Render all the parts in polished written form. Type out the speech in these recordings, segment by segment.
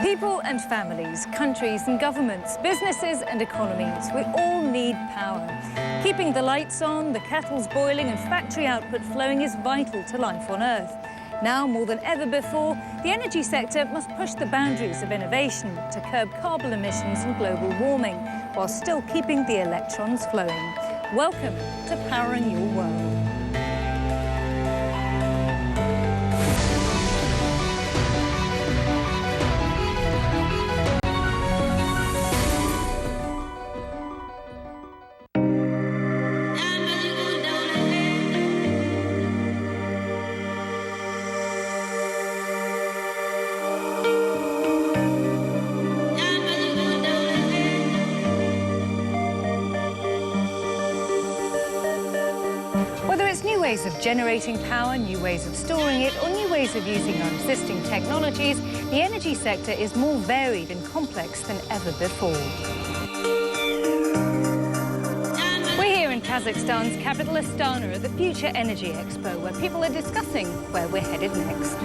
People and families, countries and governments, businesses and economies, we all need power. Keeping the lights on, the kettles boiling and factory output flowing is vital to life on Earth. Now, more than ever before, the energy sector must push the boundaries of innovation to curb carbon emissions and global warming, while still keeping the electrons flowing. Welcome to Powering Your World. Whether it's new ways of generating power, new ways of storing it, or new ways of using our existing technologies, the energy sector is more varied and complex than ever before. We're here in Kazakhstan's capital Astana at the Future Energy Expo, where people are discussing where we're headed next.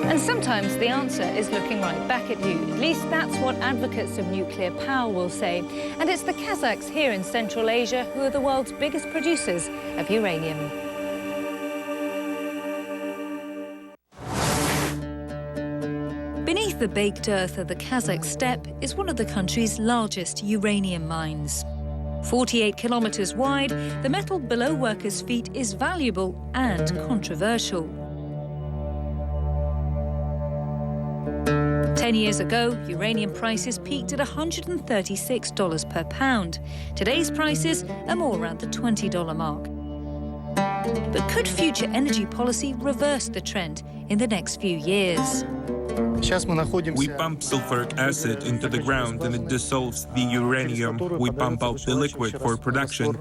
And sometimes the answer is looking right back at you. At least that's what advocates of nuclear power will say. And it's the Kazakhs here in Central Asia who are the world's biggest producers of uranium. Beneath the baked earth of the Kazakh steppe is one of the country's largest uranium mines. 48 kilometers wide, the metal below workers' feet is valuable and controversial. 10 years ago, uranium prices peaked at $136 per pound. Today's prices are more around the $20 mark. But could future energy policy reverse the trend in the next few years? We pump sulfuric acid into the ground and it dissolves the uranium. We pump out the liquid for production.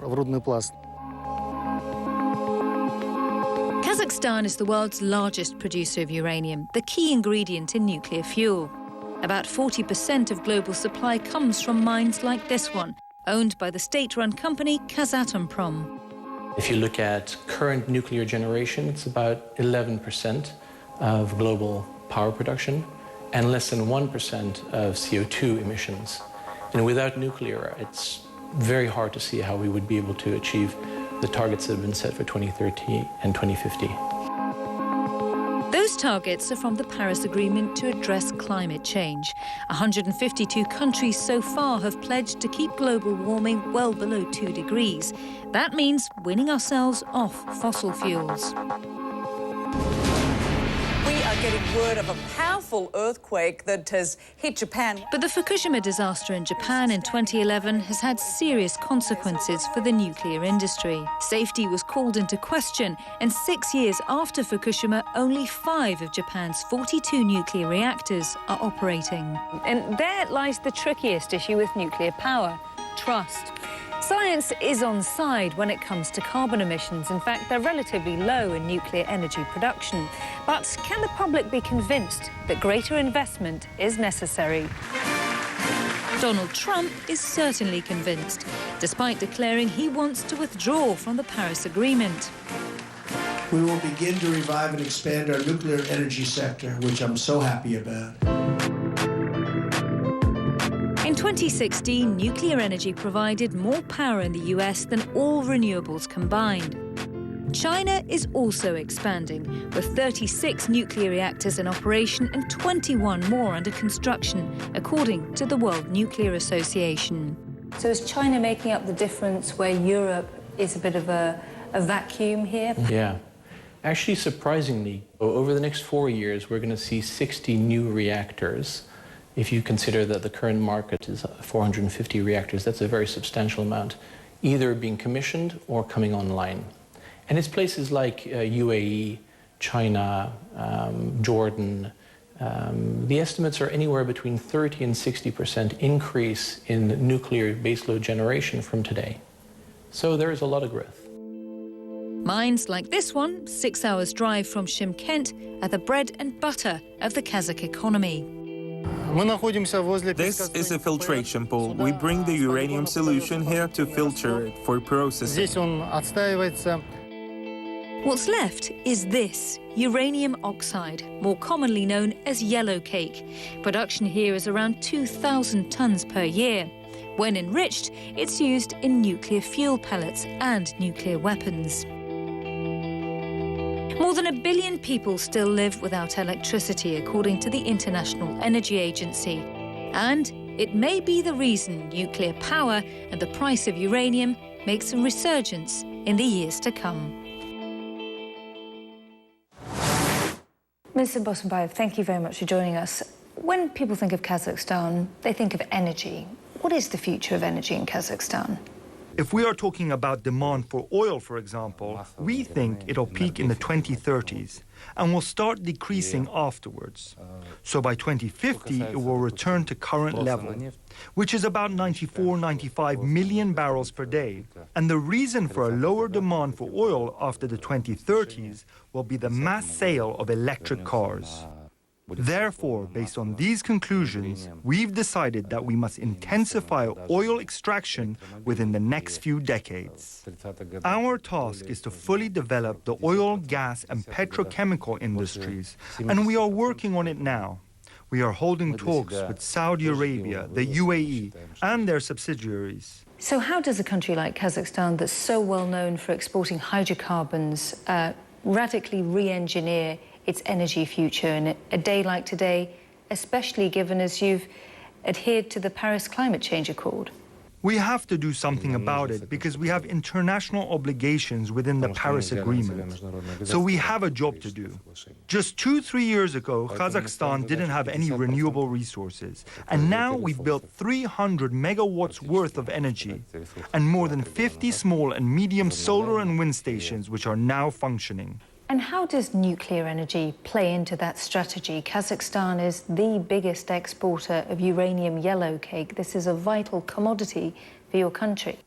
Kazakhstan is the world's largest producer of uranium, the key ingredient in nuclear fuel. About 40% of global supply comes from mines like this one, owned by the state-run company Kazatomprom. If you look at current nuclear generation, it's about 11% of global power production and less than 1% of CO2 emissions. And without nuclear, it's very hard to see how we would be able to achieve the targets that have been set for 2030 and 2050. Those targets are from the Paris Agreement to address climate change. 152 countries so far have pledged to keep global warming well below 2 degrees. That means weaning ourselves off fossil fuels. We are getting word of a powerful earthquake that has hit Japan. But the Fukushima disaster in Japan in 2011 has had serious consequences for the nuclear industry. Safety was called into question, and 6 years after Fukushima, only 5 of Japan's 42 nuclear reactors are operating. And there lies the trickiest issue with nuclear power: trust. Science is on side when it comes to carbon emissions. In fact, they're relatively low in nuclear energy production. But can the public be convinced that greater investment is necessary? Donald Trump is certainly convinced, despite declaring he wants to withdraw from the Paris Agreement. We will begin to revive and expand our nuclear energy sector, which I'm so happy about. In 2016, nuclear energy provided more power in the US than all renewables combined. China is also expanding, with 36 nuclear reactors in operation and 21 more under construction, according to the World Nuclear Association. So is China making up the difference where Europe is a bit of a vacuum here? Yeah. Actually, surprisingly, over the next 4 years, we're going to see 60 new reactors. If you consider that the current market is 450 reactors, that's a very substantial amount, either being commissioned or coming online. And it's places like UAE, China, Jordan. The estimates are anywhere between 30 and 60% increase in nuclear baseload generation from today. So there is a lot of growth. Mines like this one, 6 hours drive from Shymkent, are the bread and butter of the Kazakh economy. This is a filtration pool. We bring the uranium solution here to filter it for processing. What's left is this, uranium oxide, more commonly known as yellow cake. Production here is around 2,000 tons per year. When enriched, it's used in nuclear fuel pellets and nuclear weapons. More than 1 billion people still live without electricity, according to the International Energy Agency. And it may be the reason nuclear power and the price of uranium makes a resurgence in the years to come. Mr. Bosenbayev, thank you very much for joining us. When people think of Kazakhstan, they think of energy. What is the future of energy in Kazakhstan? If we are talking about demand for oil, for example, we think it'll peak in the 2030s and will start decreasing afterwards. So by 2050, it will return to current level, which is about 95 million barrels per day. And the reason for a lower demand for oil after the 2030s will be the mass sale of electric cars. Therefore, based on these conclusions, we've decided that we must intensify oil extraction within the next few decades. Our task is to fully develop the oil, gas, and petrochemical industries, and we are working on it now. We are holding talks with Saudi Arabia, the UAE, and their subsidiaries. So how does a country like Kazakhstan, that's so well known for exporting hydrocarbons, radically re-engineer its energy future in a day like today, especially given as you've adhered to the Paris Climate Change Accord? We have to do something about it because we have international obligations within the Paris Agreement. So we have a job to do. Just 2-3 years ago, Kazakhstan didn't have any renewable resources. And now we've built 300 megawatts worth of energy and more than 50 small and medium solar and wind stations which are now functioning. And how does nuclear energy play into that strategy? Kazakhstan is the biggest exporter of uranium yellow cake. This is a vital commodity for your country.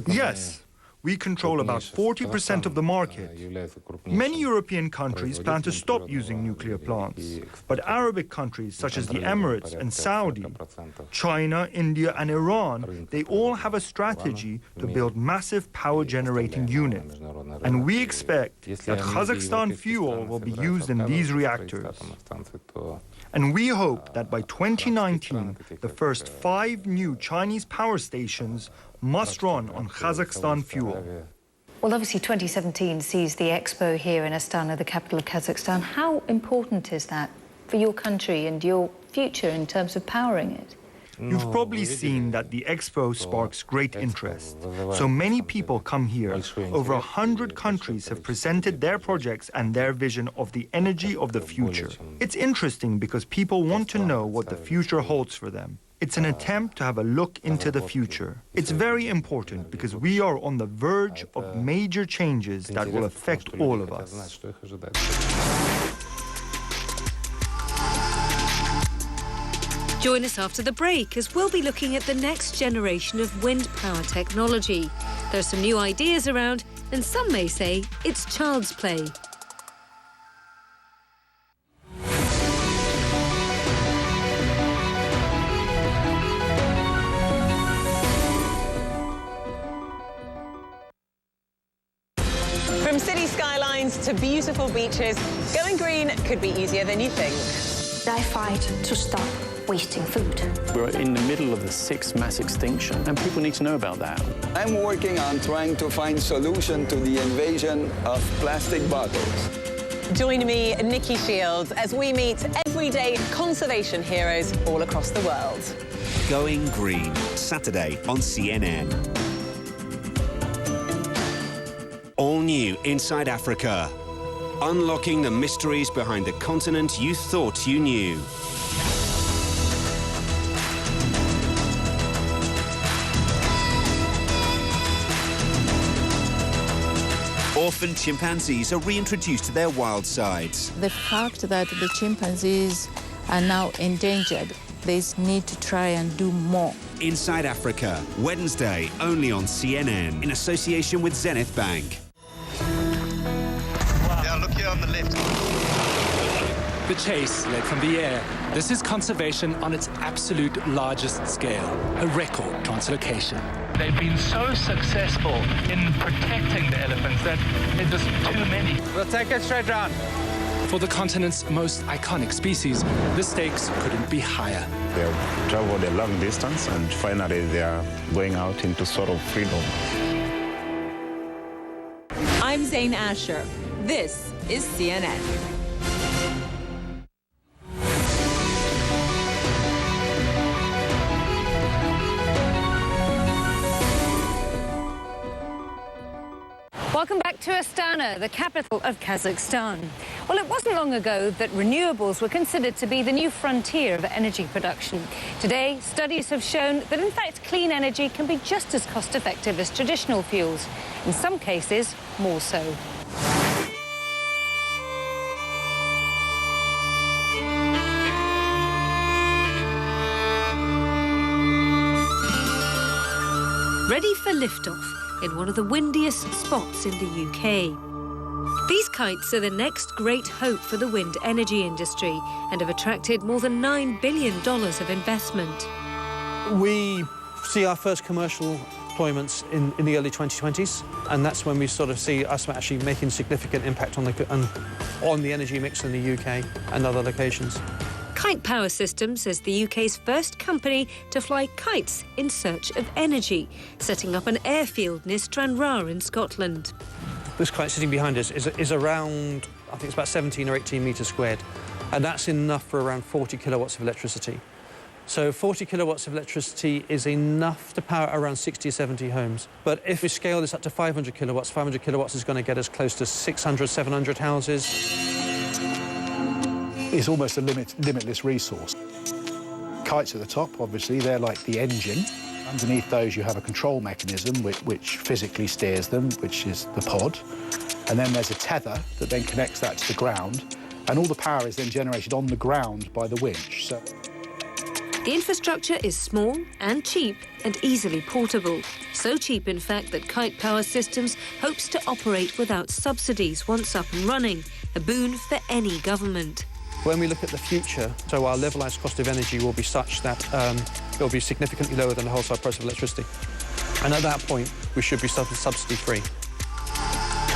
Yes. We control about 40% of the market. Many European countries plan to stop using nuclear plants, but Arabic countries such as the Emirates and Saudi, China, India and Iran, they all have a strategy to build massive power-generating units. And we expect that Kazakhstan fuel will be used in these reactors. And we hope that by 2019, the first 5 new Chinese power stations must run on Kazakhstan fuel. Well, obviously 2017 sees the Expo here in Astana, the capital of Kazakhstan. How important is that for your country and your future in terms of powering it? You've probably seen that the Expo sparks great interest. So many people come here. Over 100 countries have presented their projects and their vision of the energy of the future. It's interesting because people want to know what the future holds for them. It's an attempt to have a look into the future. It's very important because we are on the verge of major changes that will affect all of us. Join us after the break as we'll be looking at the next generation of wind power technology. There are some new ideas around, and some may say it's child's play. From city skylines to beautiful beaches, going green could be easier than you think. I fight to stop wasting food. We're in the middle of the 6th mass extinction, and people need to know about that. I'm working on trying to find solution to the invasion of plastic bottles. Join me, Nikki Shields, as we meet everyday conservation heroes all across the world. Going Green, Saturday on CNN. All new Inside Africa. Unlocking the mysteries behind the continent you thought you knew. Orphaned chimpanzees are reintroduced to their wild sides. The fact that the chimpanzees are now endangered, they need to try and do more. Inside Africa, Wednesday, only on CNN, in association with Zenith Bank. Yeah, look here on the left. The chase led from the air. This is conservation on its absolute largest scale, a record translocation. they've been so successful in protecting the elephants that there's just too many. We'll take it straight round. For the continent's most iconic species, the stakes couldn't be higher. They have traveled a long distance and finally they are going out into sort of freedom. I'm Zain Asher. This is CNN. Welcome back to Astana, the capital of Kazakhstan. Well, it wasn't long ago that renewables were considered to be the new frontier of energy production. Today, studies have shown that, in fact, clean energy can be just as cost-effective as traditional fuels. In some cases, more so. Ready for liftoff in one of the windiest spots in the UK. These kites are the next great hope for the wind energy industry and have attracted more than $9 billion of investment. We see our first commercial deployments in the early 2020s, and that's when we sort of see us actually making significant impact on the energy mix in the UK and other locations. Kite Power Systems is the UK's first company to fly kites in search of energy, setting up an airfield near Stranraer in Scotland. This kite sitting behind us is around, I think it's about 17 or 18 metres squared, and that's enough for around 40 kilowatts of electricity. So 40 kilowatts of electricity is enough to power around 60 or 70 homes. But if we scale this up to 500 kilowatts is going to get us close to 600, 700 houses. It's almost a limitless resource. Kites at the top, obviously, they're like the engine. Underneath those, you have a control mechanism which physically steers them, which is the pod. And then there's a tether that then connects that to the ground. And all the power is then generated on the ground by the winch. So the infrastructure is small and cheap and easily portable. So cheap, in fact, that Kite Power Systems hopes to operate without subsidies once up and running, a boon for any government. When we look at the future, so our levelised cost of energy will be such that it will be significantly lower than the wholesale price of electricity. And at that point, we should be subsidy-free.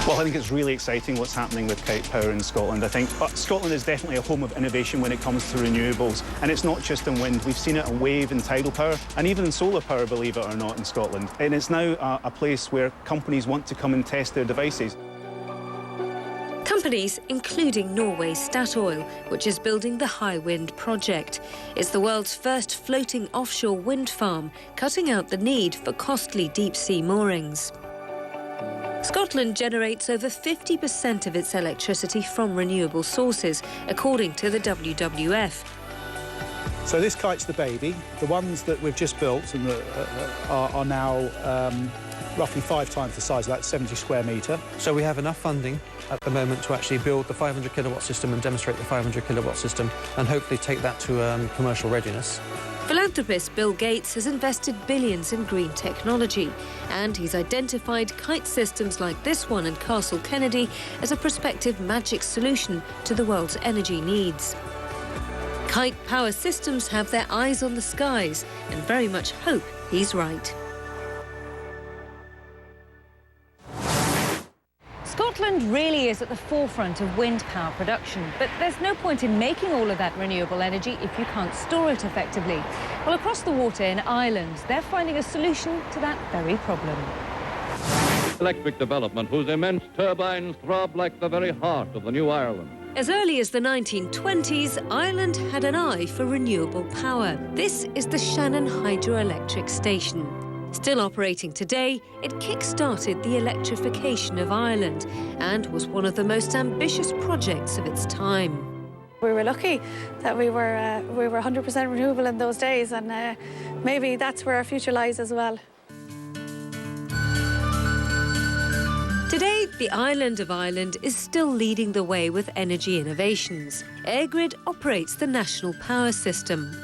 Well, I think it's really exciting what's happening with Kite Power in Scotland. I think Scotland is definitely a home of innovation when it comes to renewables. And it's not just in wind. We've seen it in wave and tidal power, and even in solar power, believe it or not, in Scotland. And it's now a place where companies want to come and test their devices. Companies, including Norway's Statoil, which is building the Hywind project. It's the world's first floating offshore wind farm, cutting out the need for costly deep-sea moorings. Scotland generates over 50% of its electricity from renewable sources, according to the WWF. So this kite's the baby. The ones that we've just built and are now roughly 5 times the size of that, 70 square metre. So we have enough funding at the moment to actually build the 500 kilowatt system and demonstrate the 500 kilowatt system and hopefully take that to commercial readiness. Philanthropist Bill Gates has invested billions in green technology, and he's identified kite systems like this one in Castle Kennedy as a prospective magic solution to the world's energy needs. Kite Power Systems have their eyes on the skies and very much hope he's right. Scotland really is at the forefront of wind power production, but there's no point in making all of that renewable energy if you can't store it effectively. Well, across the water in Ireland, they're finding a solution to that very problem. Electric development whose immense turbines throb like the very heart of the new Ireland. As early as the 1920s, Ireland had an eye for renewable power. This is the Shannon Hydroelectric Station. Still operating today, it kick-started the electrification of Ireland and was one of the most ambitious projects of its time. We were lucky that we were 100% renewable in those days, and maybe that's where our future lies as well. Today, the island of Ireland is still leading the way with energy innovations. EirGrid operates the national power system.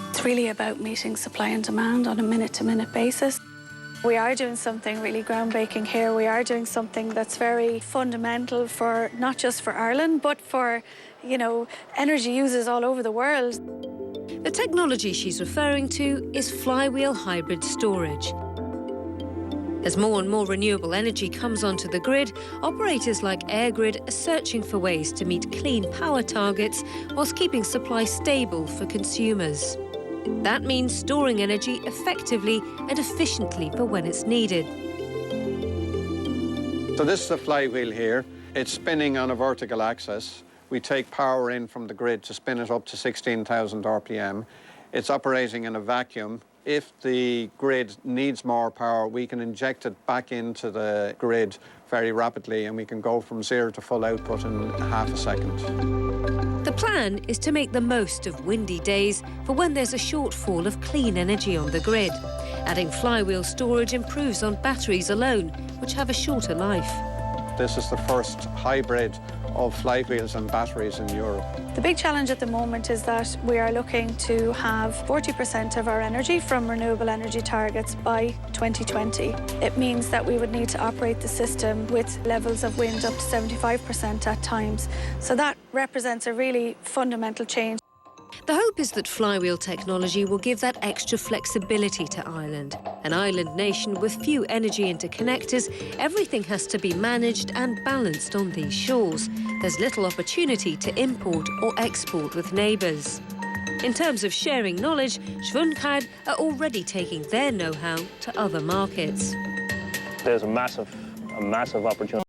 It's really about meeting supply and demand on a minute-to-minute basis. We are doing something really groundbreaking here. We are doing something that's very fundamental for not just for Ireland, but for, energy users all over the world. The technology she's referring to is flywheel hybrid storage. As more and more renewable energy comes onto the grid, operators like EirGrid are searching for ways to meet clean power targets whilst keeping supply stable for consumers. That means storing energy effectively and efficiently for when it's needed. So this is the flywheel here. It's spinning on a vertical axis. We take power in from the grid to spin it up to 16,000 RPM. It's operating in a vacuum. If the grid needs more power, we can inject it back into the grid very rapidly, and we can go from 0 to full output in half a second. The plan is to make the most of windy days for when there's a shortfall of clean energy on the grid. Adding flywheel storage improves on batteries alone, which have a shorter life. This is the first hybrid of flywheels and batteries in Europe. The big challenge at the moment is that we are looking to have 40% of our energy from renewable energy targets by 2020. It means that we would need to operate the system with levels of wind up to 75% at times. So that represents a really fundamental change. The hope is that flywheel technology will give that extra flexibility to Ireland. An island nation with few energy interconnectors, everything has to be managed and balanced on these shores. There's little opportunity to import or export with neighbours. In terms of sharing knowledge, Schwunchard are already taking their know-how to other markets. There's a massive opportunity